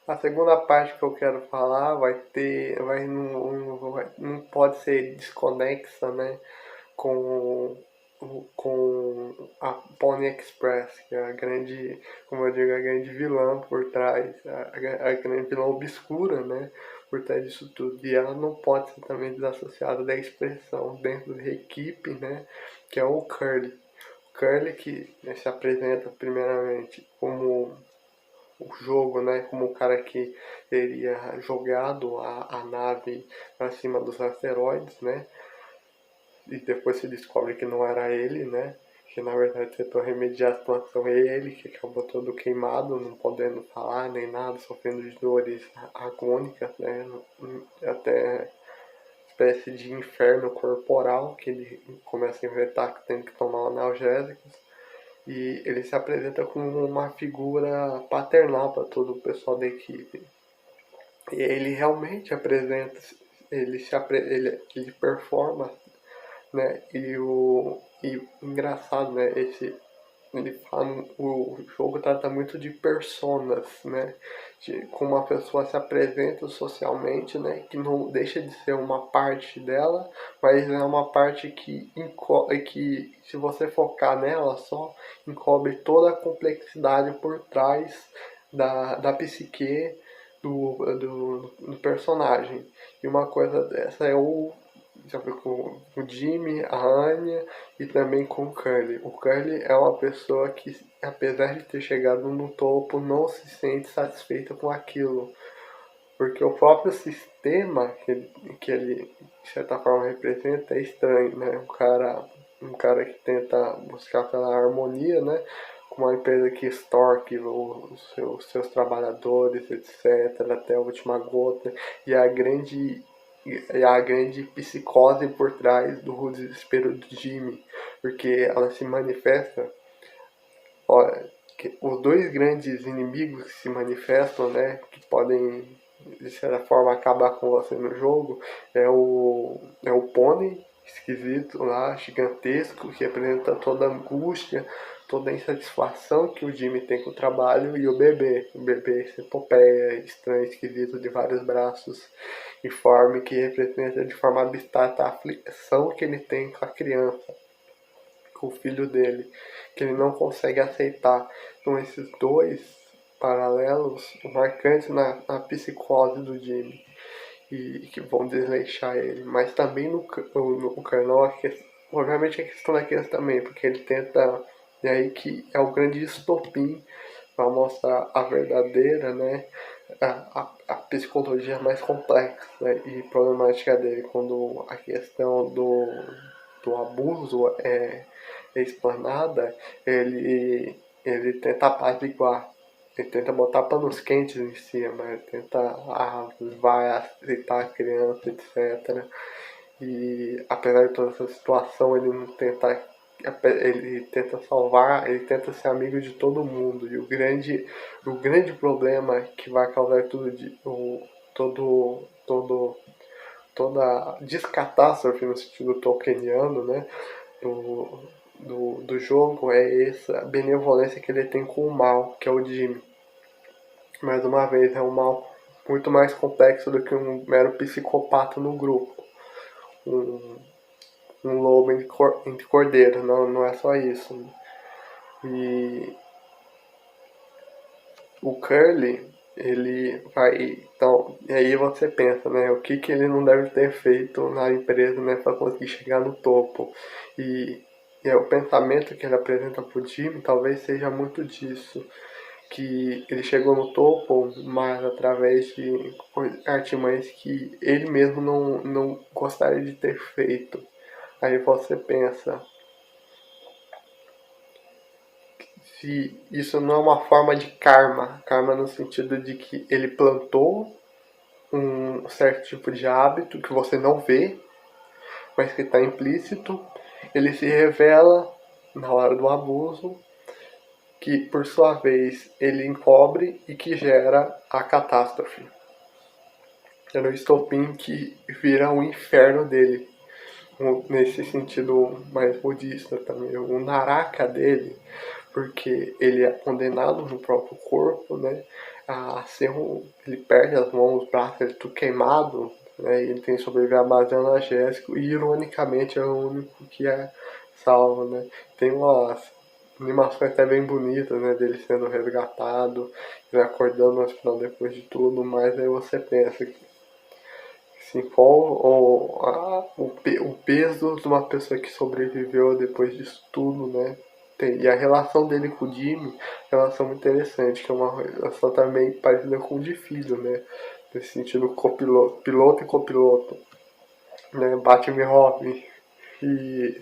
A segunda parte que eu quero falar não pode ser desconexa, né, com, com a Pony Express, que é a grande, como eu digo, a grande vilã por trás, a grande vilã obscura, né, por trás disso tudo. E ela não pode ser também desassociada da expressão dentro da equipe, né, que é o Curly. Curly que, né, se apresenta primeiramente como o jogo, né, como o cara que teria jogado a nave para cima dos asteroides, né, e depois se descobre que não era ele, né, que na verdade tentou remediar a situação é ele, que acabou todo queimado, não podendo falar nem nada, sofrendo de dores agônicas, né, até espécie de inferno corporal, que ele começa a inventar que tem que tomar analgésicos. E ele se apresenta como uma figura paternal para todo o pessoal da equipe. E ele realmente apresenta, ele performa, né? E engraçado, né? O jogo trata muito de personas, né? De como a pessoa se apresenta socialmente, né? Que não deixa de ser uma parte dela, mas é uma parte que se você focar nela só, encobre toda a complexidade por trás da psique do personagem. E uma coisa dessa é já foi com o Jimmy, a Anya e também com o Curly. O Curly é uma pessoa que, apesar de ter chegado no topo, não se sente satisfeita com aquilo. Porque o próprio sistema que ele de certa forma, representa é estranho, né? Um cara que tenta buscar pela harmonia, né? Com uma empresa que extorque os seus trabalhadores, etc., até a última gota. E a grande psicose por trás do desespero do Jimmy, porque ela se manifesta, olha, os dois grandes inimigos que se manifestam, né, que podem de certa forma acabar com você no jogo, é o Pony esquisito lá, gigantesco, que representa toda a angústia, toda a insatisfação que o Jimmy tem com o trabalho, e o bebê esse epopeia, estranho, esquisito, de vários braços, informe, que representa de forma abstrata a aflição que ele tem com a criança, com o filho dele, que ele não consegue aceitar. Então esses dois paralelos marcantes na psicose do Jimmy e que vão desleixar ele. Mas também no Carnal, obviamente a questão da criança também, porque ele tenta, e aí que é o grande estopim para mostrar a verdadeira, né, a psicologia mais complexa, né, e problemática dele, quando a questão do abuso é explanada, ele tenta apaziguar, ele tenta botar panos quentes em cima, ele tenta, vai aceitar a criança, etc. E apesar de toda essa situação, ele tenta salvar, ele tenta ser amigo de todo mundo. E o grande problema que vai causar toda descatástrofe no sentido tolkieniano, né, do, do jogo é essa benevolência que ele tem com o mal, que é o Jimmy. Mais uma vez, é um mal muito mais complexo do que um mero psicopata no grupo. Um, um lobo entre cordeiro, não é só isso. E o Curly, ele vai. Então, e aí você pensa, né? O que ele não deve ter feito na empresa, né? Para conseguir chegar no topo. E o pensamento que ele apresenta pro Jimmy talvez seja muito disso. Que ele chegou no topo, mas através de artimanhas que ele mesmo não gostaria de ter feito. Aí você pensa, se isso não é uma forma de karma no sentido de que ele plantou um certo tipo de hábito que você não vê, mas que está implícito, ele se revela na hora do abuso, que por sua vez ele encobre e que gera a catástrofe. Era o estopim que vira o inferno dele, nesse sentido mais budista também, o naraka dele, porque ele é condenado no próprio corpo, né, ele perde as mãos, os braços, ele tudo queimado, né? E ele tem que sobreviver à base de analgésico e ironicamente é o único que é salvo, né? Tem umas animações até bem bonitas, né? Dele sendo resgatado, ele acordando no hospital depois de tudo, mas aí você pensa que assim, qual o peso de uma pessoa que sobreviveu depois disso tudo, né? E a relação dele com o Jimmy, relação muito interessante, que é uma relação também parecida com o de filho, né? Nesse sentido, copiloto, piloto e copiloto, né? Batman e Robin. E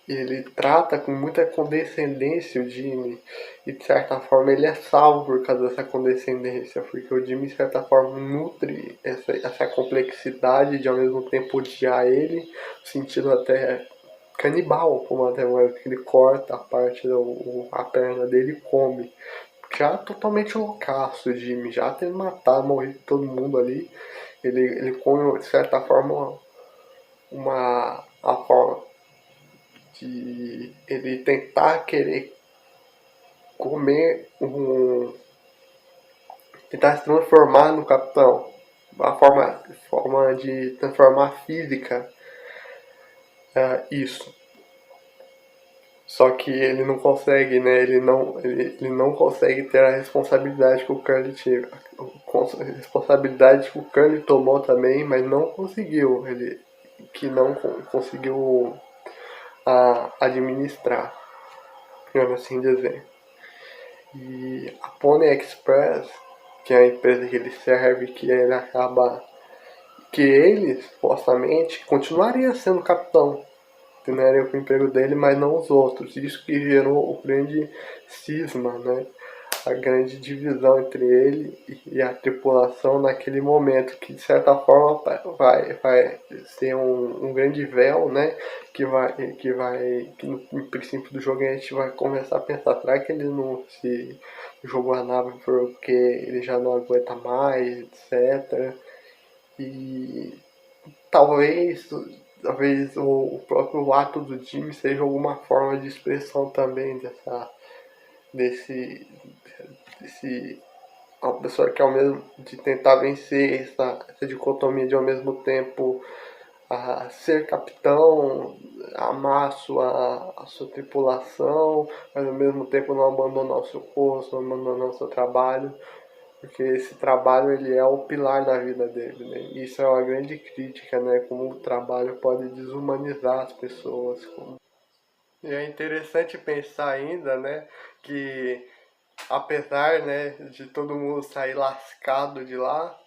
ele trata com muita condescendência o Jimmy. E de certa forma ele é salvo por causa dessa condescendência. Porque o Jimmy de certa forma nutre essa complexidade de ao mesmo tempo odiar ele. No sentido até canibal, como até mais que ele corta a parte a perna dele e come. Já totalmente loucaço o Jimmy, já tendo matado, morrido todo mundo ali. Ele come de certa forma a forma de ele tentar querer comer tentar se transformar no capitão. A forma de transformar física isso. Só que ele não consegue, né? Ele não consegue ter a responsabilidade que o Curly teve. A responsabilidade que o Curly tomou também, mas não conseguiu. Ele que não conseguiu administrar, digamos assim dizer. E a Pony Express, que é a empresa que ele serve, que ele acaba. Que ele, supostamente, continuaria sendo capitão. Terminaria com o emprego dele, mas não os outros. Isso que gerou o grande cisma, né? A grande divisão entre ele e a tripulação naquele momento, que de certa forma vai ser um grande véu, né? Que no princípio do jogo a gente vai começar a pensar, será que ele não se jogou a nave porque ele já não aguenta mais, etc. E talvez o próprio ato do Jimmy seja alguma forma de expressão também desse, desse uma pessoa que ao mesmo de tentar vencer essa dicotomia de ao mesmo tempo ser capitão, amar a sua tripulação, mas ao mesmo tempo não abandonar o seu posto, não abandonar o seu trabalho, porque esse trabalho ele é o pilar da vida dele, né? E isso é uma grande crítica, né? Como o trabalho pode desumanizar as pessoas. E é interessante pensar ainda, né? Que apesar, né, de todo mundo sair lascado de lá,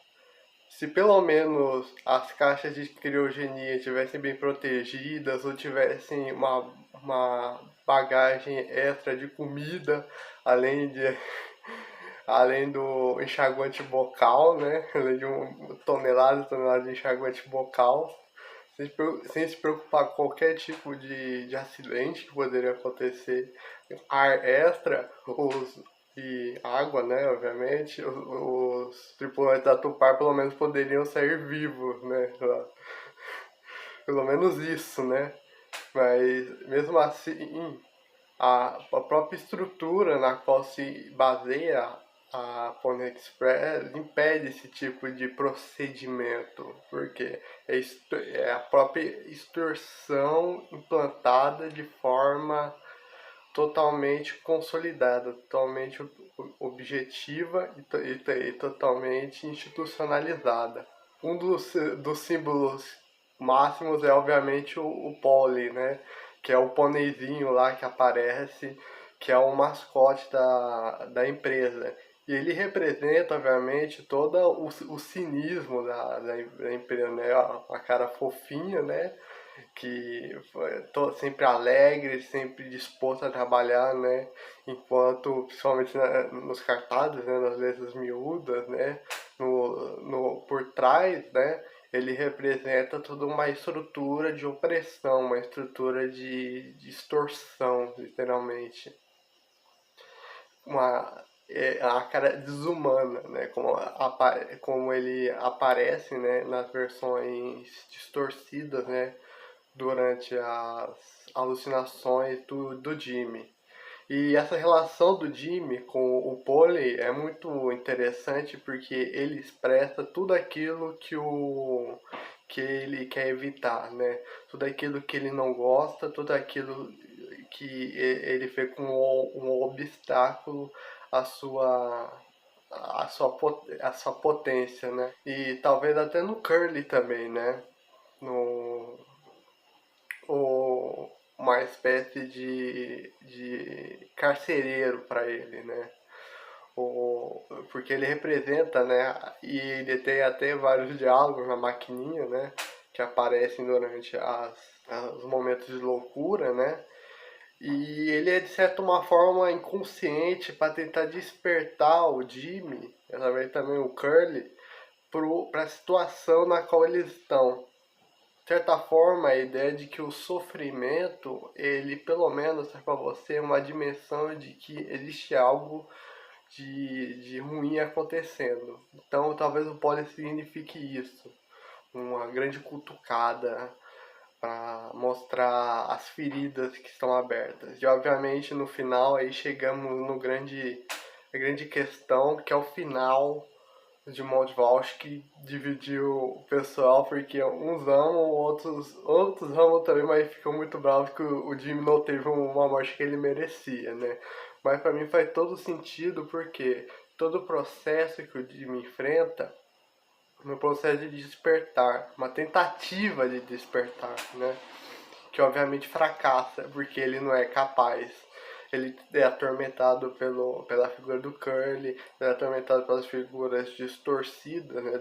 se pelo menos as caixas de criogenia estivessem bem protegidas ou tivessem uma bagagem extra de comida, além de além do enxaguante bucal, né? Além de toneladas e toneladas de enxaguante bucal, sem se preocupar com qualquer tipo de acidente que poderia acontecer. Ar extra, e água, né? Obviamente, os tripulantes da Tupar pelo menos poderiam sair vivos, né? Pelo menos isso, né? Mas mesmo assim, a própria estrutura na qual se baseia a Pony Express impede esse tipo de procedimento, porque é a própria extorsão implantada de forma totalmente consolidada, totalmente objetiva e totalmente institucionalizada. Um dos símbolos máximos é obviamente o Polly, né? Que é o pôneizinho lá que aparece, que é o mascote da empresa. E ele representa, obviamente, todo o cinismo da empresa, né? A cara fofinha, né? Que foi sempre alegre, sempre disposto a trabalhar, né? Enquanto, principalmente nos cartazes, né? Nas letras miúdas, né? Por trás, né? Ele representa toda uma estrutura de opressão, uma estrutura de extorsão, literalmente. A cara desumana, né? Como ele aparece, né? Nas versões distorcidas, né? Durante as alucinações do Jimmy. E essa relação do Jimmy com o Polly é muito interessante porque ele expressa tudo aquilo que ele quer evitar, né? Tudo aquilo que ele não gosta, tudo aquilo que ele vê como um obstáculo à à sua potência, né? E talvez até no Curly também, né? No, uma espécie de carcereiro para ele, né? Porque ele representa, né? E ele tem até vários diálogos na maquininha, né? Que aparecem durante os momentos de loucura, né? E ele é de certa uma forma inconsciente para tentar despertar o Jimmy, talvez também o Curly, para a situação na qual eles estão. De certa forma, a ideia de que o sofrimento, ele pelo menos é para você uma dimensão de que existe algo de ruim acontecendo. Então, talvez o pole signifique isso, uma grande cutucada para mostrar as feridas que estão abertas. E obviamente no final aí chegamos no a grande questão, que é o final de Moldvals, que dividiu o pessoal, porque uns amam, outros amam também, mas ficam muito bravos que o Jimmy não teve uma morte que ele merecia, né? Mas pra mim faz todo sentido, porque todo o processo que o Jimmy enfrenta, no processo de despertar, uma tentativa de despertar, né? Que obviamente fracassa, porque ele não é capaz. Ele é atormentado pela figura do Curly, ele é atormentado pelas figuras distorcidas, né,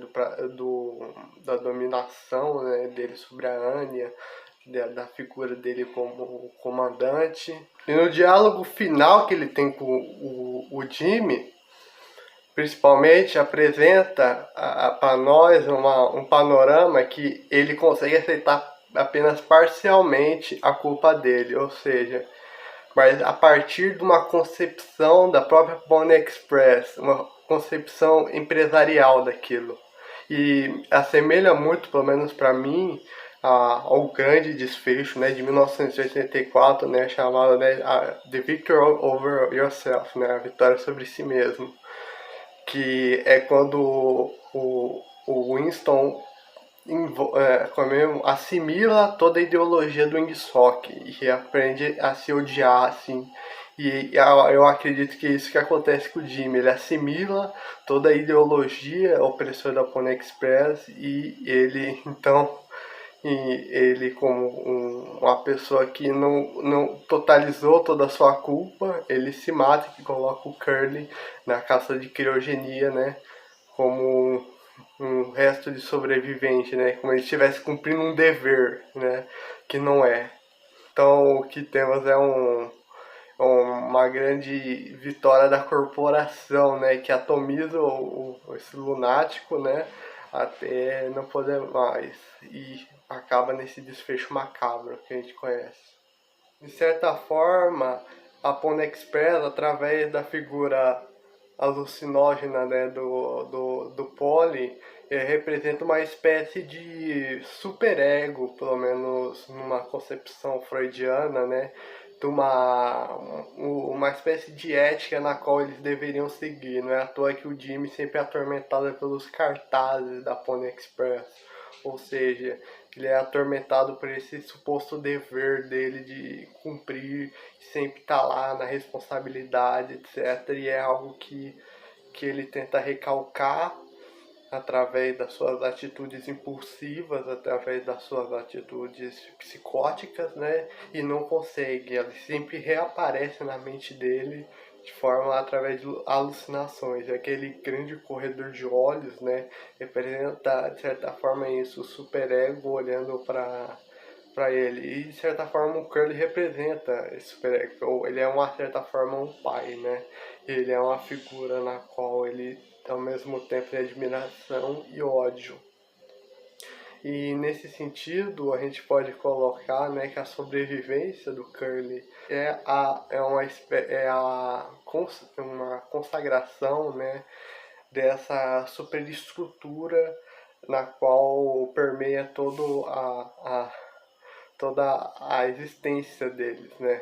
da dominação, né, dele sobre a Anya, da figura dele como comandante. E no diálogo final que ele tem com o Jimmy, principalmente apresenta para nós um panorama que ele consegue aceitar apenas parcialmente a culpa dele, ou seja, mas a partir de uma concepção da própria Pony Express, uma concepção empresarial daquilo. E assemelha muito, pelo menos para mim, ao grande desfecho, né, de 1984, né, chamado, né, The Victory Over Yourself, né, a vitória sobre si mesmo, que é quando o Winston assimila toda a ideologia do Ingsoc e aprende a se odiar, assim. E eu acredito que é isso que acontece com o Jimmy. Ele assimila toda a ideologia opressora da Pony Express e ele, então, ele como uma pessoa que não totalizou toda a sua culpa, ele se mata e coloca o Curly na caça de criogenia, né? Como um resto de sobrevivente, né? Como ele estivesse cumprindo um dever, né? Que não é. Então o que temos é uma grande vitória da corporação, né? Que atomiza esse lunático, né? Até não poder mais. E acaba nesse desfecho macabro que a gente conhece. De certa forma, a Pony Express, através da figura alucinógena, né, do Polly, representa uma espécie de superego, pelo menos numa concepção freudiana, né, de uma espécie de ética na qual eles deveriam seguir. Não é à toa que o Jimmy sempre é atormentado pelos cartazes da Pony Express, ou seja, ele é atormentado por esse suposto dever dele de cumprir, sempre estar lá na responsabilidade, etc. E é algo que ele tenta recalcar através das suas atitudes impulsivas, através das suas atitudes psicóticas, né? E não consegue, ela sempre reaparece na mente dele de forma através de alucinações. Aquele grande corredor de olhos, né? Representa de certa forma isso, o superego olhando para ele. E de certa forma o Curly representa esse superego. Ele é uma certa forma um pai, né? Ele é uma figura na qual ele ao mesmo tempo tem admiração e ódio. E nesse sentido a gente pode colocar, né, que a sobrevivência do Curly uma consagração, né, dessa superestrutura na qual permeia toda a existência deles, né?